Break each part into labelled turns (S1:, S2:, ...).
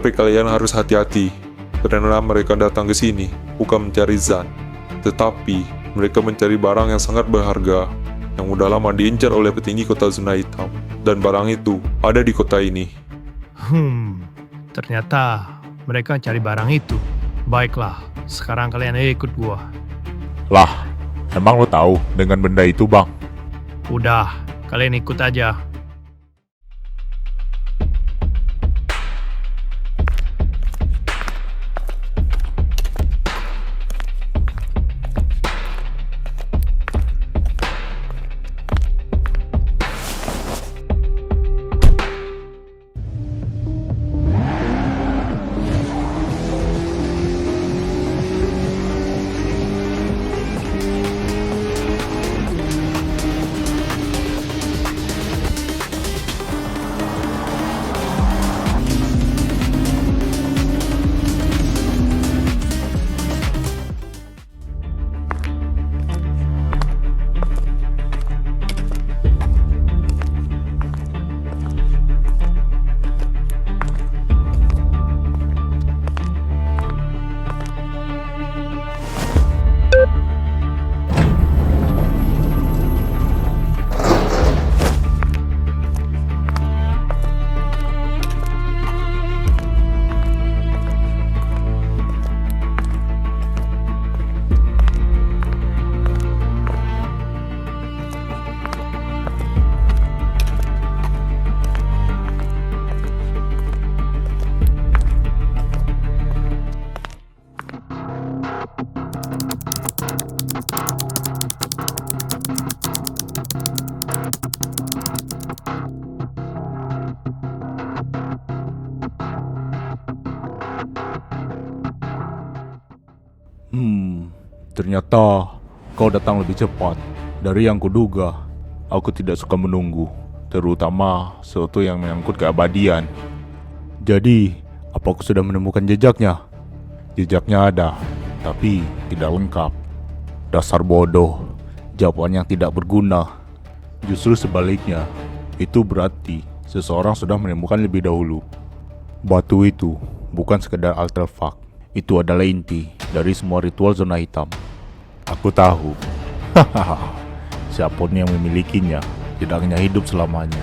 S1: Tapi kalian harus hati-hati, karena mereka datang ke sini bukan mencari Zan, tetapi mereka mencari barang yang sangat berharga yang udah lama diincar oleh petinggi kota Zona Hitam. Dan barang itu ada di kota ini.
S2: Ternyata mereka cari barang itu. Baiklah, sekarang kalian ikut gua.
S3: Lah, emang lo tahu dengan benda itu, Bang?
S2: Udah, kalian ikut aja.
S3: Ternyata kau datang lebih cepat dari yang kuduga. Aku tidak suka menunggu, terutama sesuatu yang menyangkut keabadian. Jadi, apa aku sudah menemukan jejaknya? Jejaknya ada, tapi tidak lengkap. Dasar bodoh, jawaban yang tidak berguna. Justru sebaliknya, itu berarti seseorang sudah menemukan lebih dahulu. Batu itu bukan sekedar artefak, itu adalah inti dari semua ritual Zona Hitam. Aku tahu, siapapun yang memilikinya tidak hanya hidup selamanya,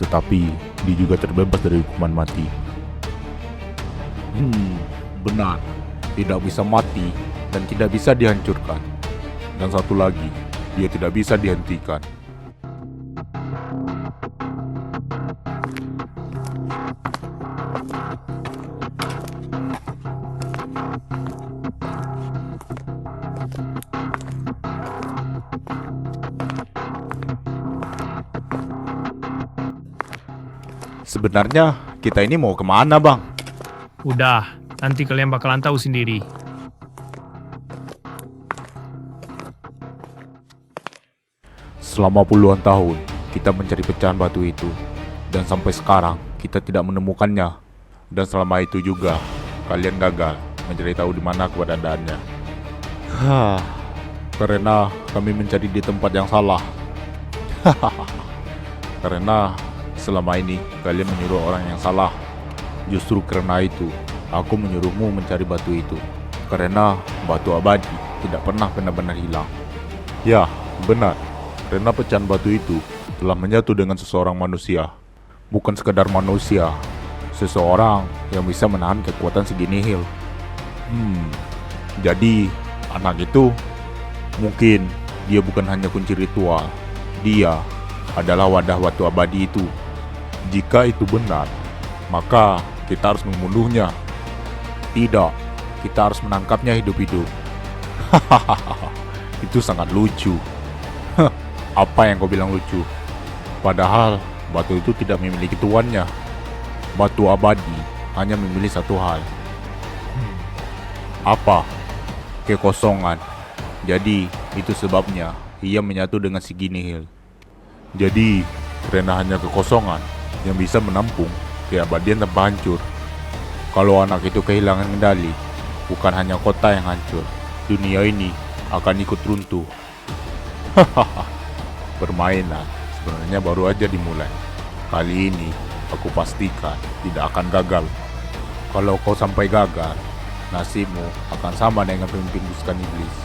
S3: tetapi dia juga terbebas dari hukuman mati. Benar, tidak bisa mati dan tidak bisa dihancurkan. Dan satu lagi, dia tidak bisa dihentikan. Sebenarnya kita ini mau kemana, Bang?
S2: Udah, nanti kalian bakalan tahu sendiri.
S3: Selama puluhan tahun, kita mencari pecahan batu itu. Dan sampai sekarang, kita tidak menemukannya. Dan selama itu juga, kalian gagal mencari tahu di mana keberadaannya. Karena kami mencari di tempat yang salah. Karena selama ini kalian menyuruh orang yang salah. Justru karena itu, aku menyuruhmu mencari batu itu. Karena batu abadi tidak pernah benar-benar hilang. Ya, benar. Karena pecahan batu itu telah menyatu dengan seseorang manusia. Bukan sekadar manusia, seseorang yang bisa menahan kekuatan segi nihil. Jadi, anak itu mungkin dia bukan hanya kunci ritual. Dia adalah wadah batu abadi itu. Jika itu benar, maka kita harus membunuhnya. Tidak, kita harus menangkapnya hidup-hidup. Itu sangat lucu. Apa yang kau bilang lucu? Padahal batu itu tidak memiliki tuannya. Batu abadi hanya memilih satu hal. Apa? Kekosongan. Jadi, itu sebabnya ia menyatu dengan si nihil. Jadi, karena hanya kekosongan yang bisa menampung keabadian tanpa hancur. Kalau anak itu kehilangan kendali, bukan hanya kota yang hancur, dunia ini akan ikut runtuh. Permainan sebenarnya baru aja dimulai. Kali ini aku pastikan tidak akan gagal. Kalau kau sampai gagal, nasibmu akan sama dengan pemimpin pasukan iblis.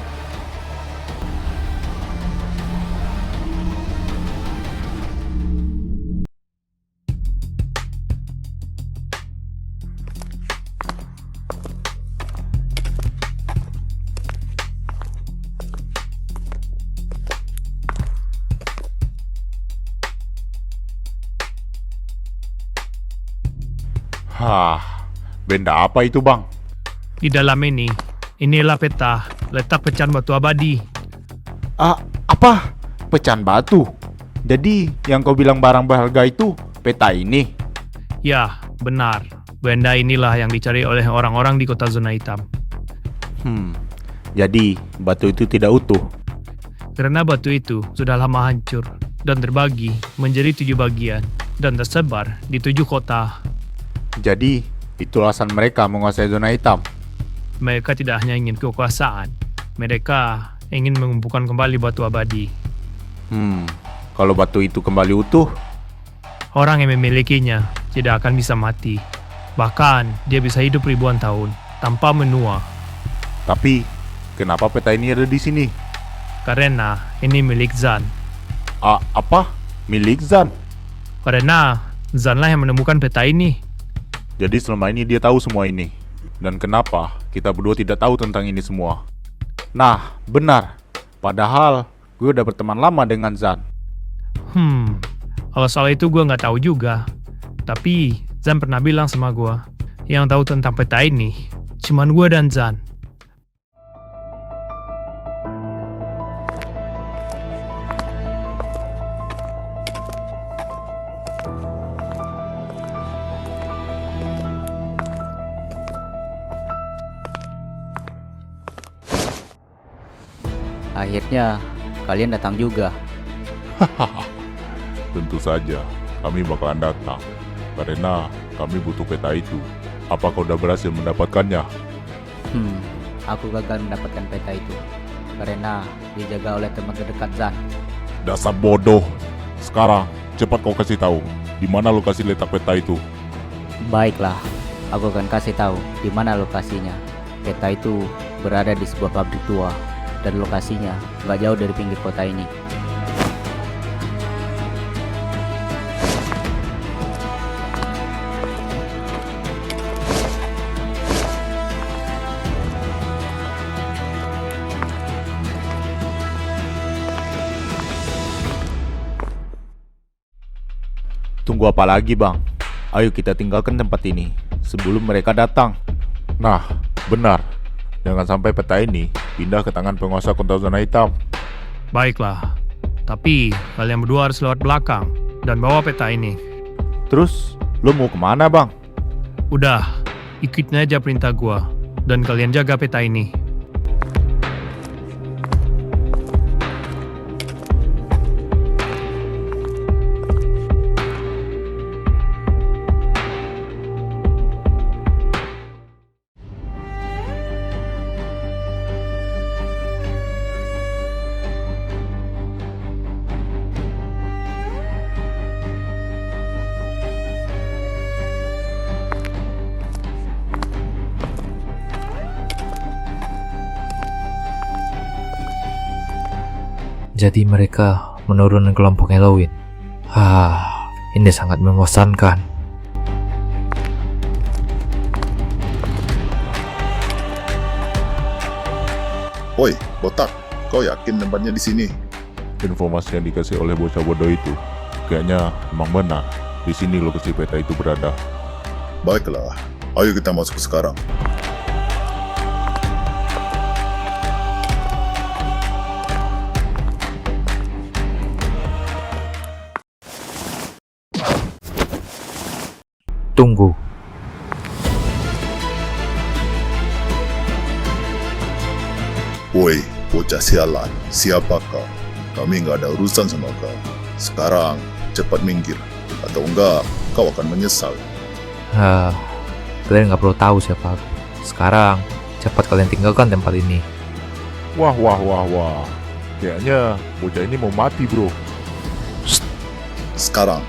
S3: Hah, benda apa itu bang?
S2: Di dalam inilah peta letak pecahan batu abadi.
S3: Apa? Pecahan batu? Jadi yang kau bilang barang berharga itu peta ini?
S2: Ya, benar. Benda inilah yang dicari oleh orang-orang di kota zona hitam.
S3: Jadi batu itu tidak utuh.
S2: Karena batu itu sudah lama hancur dan terbagi menjadi 7 bagian dan tersebar di 7 kota.
S3: Jadi itu alasan mereka menguasai zona hitam.
S2: Mereka tidak hanya ingin kekuasaan, mereka ingin mengumpulkan kembali batu abadi.
S3: Kalau batu itu kembali utuh,
S2: Orang yang memilikinya tidak akan bisa mati. Bahkan dia bisa hidup ribuan tahun tanpa menua.
S3: tapi kenapa peta ini ada di sini?
S2: Karena ini milik Zan.
S3: Apa? Milik Zan?
S2: Karena Zanlah yang menemukan peta ini.
S3: Jadi selama ini dia tahu semua ini. Dan kenapa kita berdua tidak tahu tentang ini semua? Nah, benar. Padahal gue udah berteman lama dengan Zan.
S2: Kalau soal itu gue nggak tahu juga. Tapi Zan pernah bilang sama gue, yang tahu tentang peta ini cuman gue dan Zan.
S4: Akhirnya kalian datang juga.
S3: Tentu saja, kami bakalan datang. Karena kami butuh peta itu. Apa kau udah berhasil mendapatkannya?
S4: Aku gagal mendapatkan peta itu karena dijaga oleh teman terdekat Zan.
S3: Dasar bodoh. Sekarang, cepat kau kasih tahu di mana lokasi letak peta itu.
S4: Baiklah, aku akan kasih tahu di mana lokasinya. Peta itu berada di sebuah pabrik tua dan lokasinya nggak jauh dari pinggir kota ini.
S3: Tunggu apa lagi bang? Ayo kita tinggalkan tempat ini sebelum mereka datang. Nah, benar. Jangan sampai peta ini pindah ke tangan penguasa kota zona hitam.
S2: Baiklah, tapi kalian berdua harus lewat belakang dan bawa peta ini.
S3: Terus, lo mau kemana bang?
S2: Udah, ikutin aja perintah gue dan kalian jaga peta ini.
S5: Jadi mereka menurunkan kelompok Halloween. Ini sangat membosankan.
S6: Woi, botak, kau yakin tempatnya di sini?
S3: Informasi yang dikasih oleh bocah bodoh itu kayaknya emang benar. Di sini lokasi peta itu berada.
S6: Baiklah, ayo kita masuk sekarang.
S5: Tunggu.
S6: Woi, bocah sialan, siapa kau? Kami nggak ada urusan sama kau. Sekarang, cepat minggir. Atau enggak, kau akan menyesal.
S5: Kalian nggak perlu tahu siapa aku. Sekarang, cepat kalian tinggalkan tempat ini.
S3: Wah. Kayaknya bocah ini mau mati bro.
S6: Sekarang.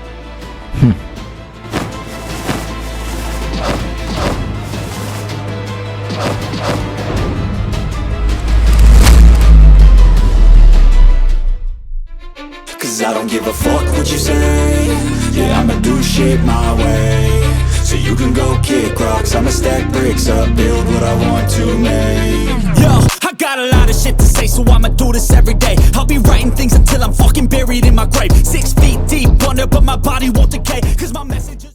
S7: cause I don't give a fuck what you say. Yeah, I'ma do shit my way. So you can go kick rocks, I'ma stack bricks up, build what I want to make. Yo, I got a lot of shit to say, so I'ma do this every day. I'll be writing things until I'm fucking buried in my grave. 6 feet deep under, but my body won't decay, cause my message is